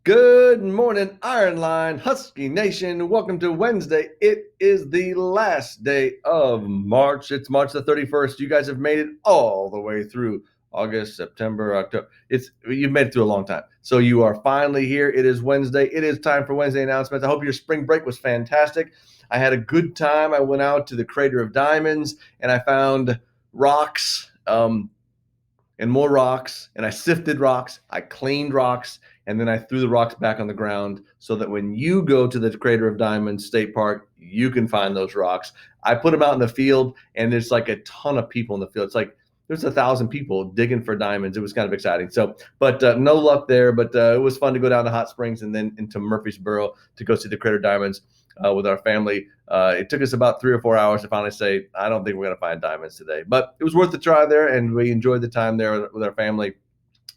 Good morning, Iron Line, Husky Nation. Welcome to Wednesday. It is the last day of March. It's March the 31st. You guys have made it all the way through August, September, October. You've made it through a long time. So you are finally here. It is Wednesday. It is time for Wednesday announcements. I hope your spring break was fantastic. I had a good time. I went out to the Crater of Diamonds and I found rocks. And more rocks, and I sifted rocks, I cleaned rocks, and then I threw the rocks back on the ground so that when you go to the Crater of Diamonds State Park, you can find those rocks. I put them out in the field, and there's like a ton of people in the field. It's like there's 1,000 people digging for diamonds. It was kind of exciting. So, but no luck there. But it was fun to go down to Hot Springs and then into Murfreesboro to go see the Crater Diamonds with our family. It took us about 3 or 4 hours to finally say, I don't think we're going to find diamonds today. But it was worth the try there, and we enjoyed the time there with our family.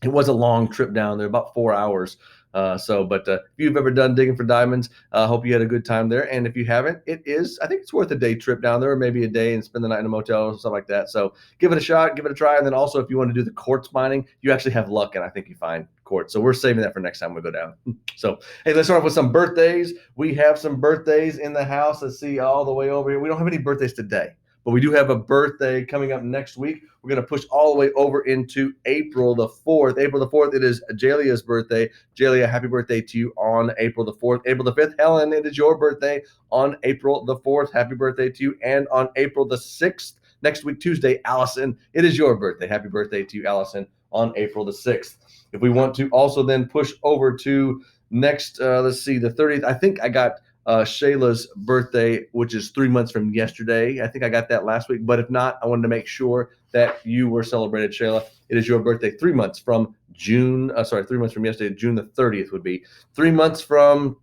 It was a long trip down there, about 4 hours. But if you've ever done digging for diamonds, I hope you had a good time there. And if you haven't, I think it's worth a day trip down there, or maybe a day and spend the night in a motel or something like that. So give it a shot, give it a try. And then also, if you want to do the quartz mining, you actually have luck, and I think you find quartz. So we're saving that for next time we go down. So, hey, let's start off with some birthdays. We have some birthdays in the house. Let's see, all the way over here. We don't have any birthdays today, but we do have a birthday coming up next week. We're going to push all the way over into April the 4th. April the 4th, it is Jalia's birthday. Jalia, happy birthday to you on April the 4th. April the 5th, Helen, it is your birthday on April the 4th. Happy birthday to you. And on April the 6th, next week, Tuesday, Allison, it is your birthday. Happy birthday to you, Allison, on April the 6th. If we want to also then push over to next, let's see, the 30th, I think I got Shayla's birthday, which is 3 months from yesterday. I think I got that last week, but if not, I wanted to make sure that you were celebrated, Shayla. It is your birthday 3 months from 3 months from yesterday. June the 30th would be 3 months from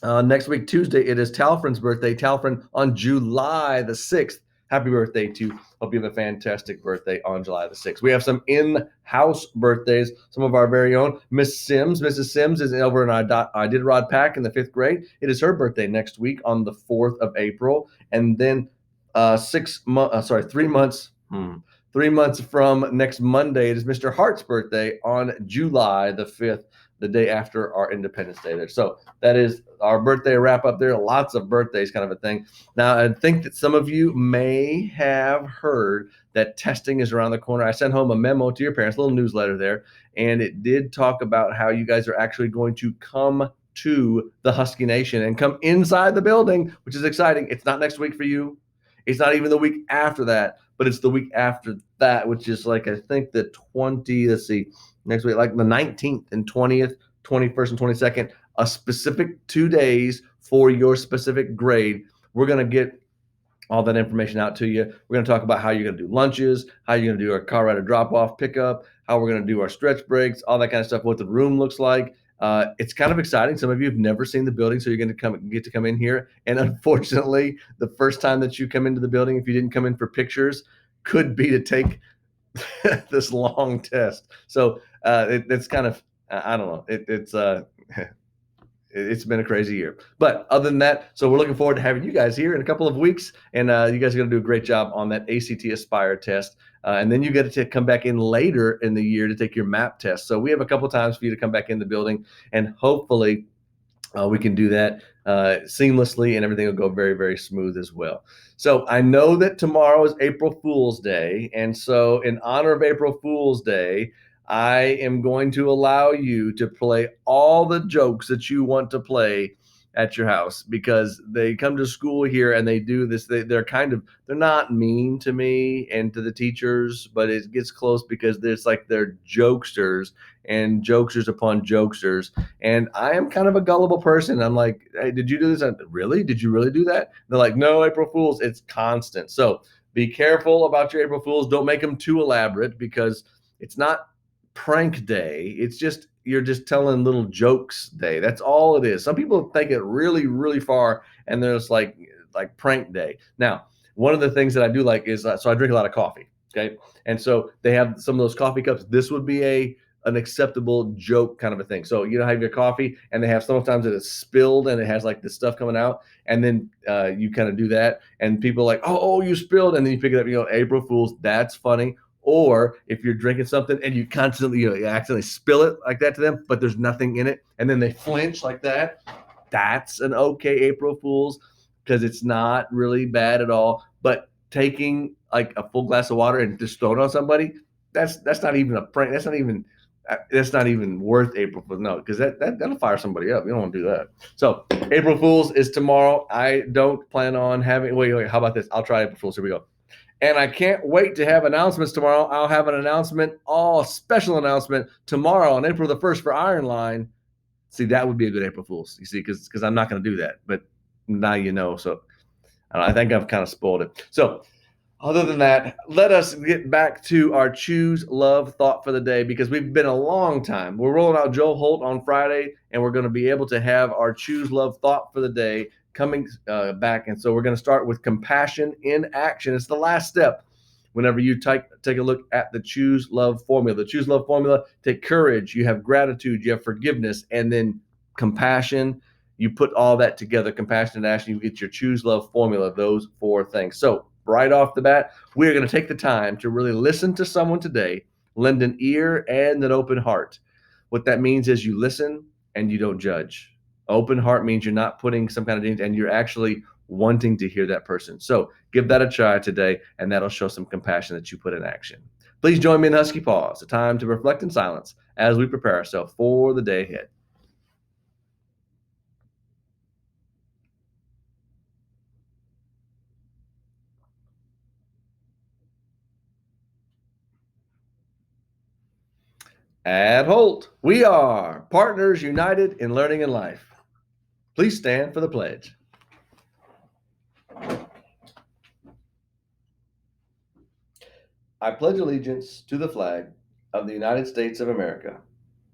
next week, Tuesday. It is Talfrin's birthday. Talfrin on July the 6th. Happy birthday to you. Hope you have a fantastic birthday on July the 6th. We have some in-house birthdays, some of our very own. Miss Sims. Mrs. Sims is over in our Iditarod Pack in the 5th grade. It is her birthday next week on the 4th of April. And then 3 months. 3 months from next Monday, it is Mr. Hart's birthday on July the 5th, the day after our Independence Day there. So that is our birthday wrap up there. Lots of birthdays kind of a thing. Now, I think that some of you may have heard that testing is around the corner. I sent home a memo to your parents, a little newsletter there, and it did talk about how you guys are actually going to come to the Husky Nation and come inside the building, which is exciting. It's not next week for you. It's not even the week after that, but it's the week after that, which is like, I think the next week, like the 19th and 20th, 21st and 22nd, a specific 2 days for your specific grade. We're going to get all that information out to you. We're going to talk about how you're going to do lunches, how you're going to do our car ride drop-off, pickup, how we're going to do our stretch breaks, all that kind of stuff, what the room looks like. It's kind of exciting. Some of you have never seen the building, so you're going to get to come in here. And unfortunately, the first time that you come into the building, if you didn't come in for pictures, could be to take this long test. So it's kind of, I don't know. It's been a crazy year. But other than that, so we're looking forward to having you guys here in a couple of weeks. And you guys are going to do a great job on that ACT Aspire test. And then you get to come back in later in the year to take your MAP test. So we have a couple times for you to come back in the building, and hopefully we can do that seamlessly, and everything will go very, very smooth as well. So I know that tomorrow is April Fool's Day. And so in honor of April Fool's Day, I am going to allow you to play all the jokes that you want to play at your house, because they come to school here and they do this. They're not mean to me and to the teachers, but it gets close because it's like they're jokesters and jokesters upon jokesters. And I am kind of a gullible person. I'm like, hey, did you do this? Really? Did you really do that? They're like, no, April Fools. It's constant. So be careful about your April Fools. Don't make them too elaborate, because it's not prank day. It's just, you're just telling little jokes day. That's all it is. Some people take it really, really far, and there's like prank day. Now, one of the things that I do like is, so I drink a lot of coffee. Okay. And so they have some of those coffee cups. This would be an acceptable joke kind of a thing. So, you know, have your coffee, and they have sometimes that it's spilled and it has like this stuff coming out. And then you kind of do that, and people are like, oh, you spilled. And then you pick it up, April Fools. That's funny. Or if you're drinking something and you constantly, you accidentally spill it like that to them, but there's nothing in it, and then they flinch like that, that's an okay April Fool's, because it's not really bad at all. But taking like a full glass of water and just throw it on somebody, that's not even a prank. That's not even worth April Fool's. No, because that'll fire somebody up. You don't want to do that. So April Fool's is tomorrow. I don't plan on having. Wait. How about this? I'll try April Fool's. Here we go. And I can't wait to have announcements tomorrow. I'll have an announcement, special announcement tomorrow on April the 1st for Iron Line. See, that would be a good April Fool's, you see, because I'm not going to do that. But now you know. So I think I've kind of spoiled it. So other than that, let us get back to our Choose Love thought for the day, because we've been a long time. We're rolling out Joe Holt on Friday, and we're going to be able to have our Choose Love thought for the day coming back. And so we're going to start with compassion in action. It's the last step. Whenever you take a look at the Choose Love formula, take courage, you have gratitude, you have forgiveness, and then compassion. You put all that together, compassion and action, you get your Choose Love formula, those 4 things. So right off the bat, we're going to take the time to really listen to someone today, lend an ear and an open heart. What that means is you listen and you don't judge. Open heart means you're not putting some kind of danger, and you're actually wanting to hear that person. So give that a try today, and that'll show some compassion that you put in action. Please join me in Husky Pause, a time to reflect in silence as we prepare ourselves for the day ahead. At Holt, we are partners united in learning and life. Please stand for the pledge. I pledge allegiance to the flag of the United States of America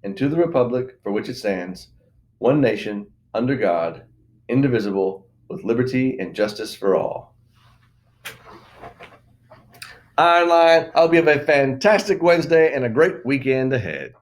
and to the republic for which it stands, one nation, under God, indivisible, with liberty and justice for all. Iron Line, I hope you have a fantastic Wednesday and a great weekend ahead.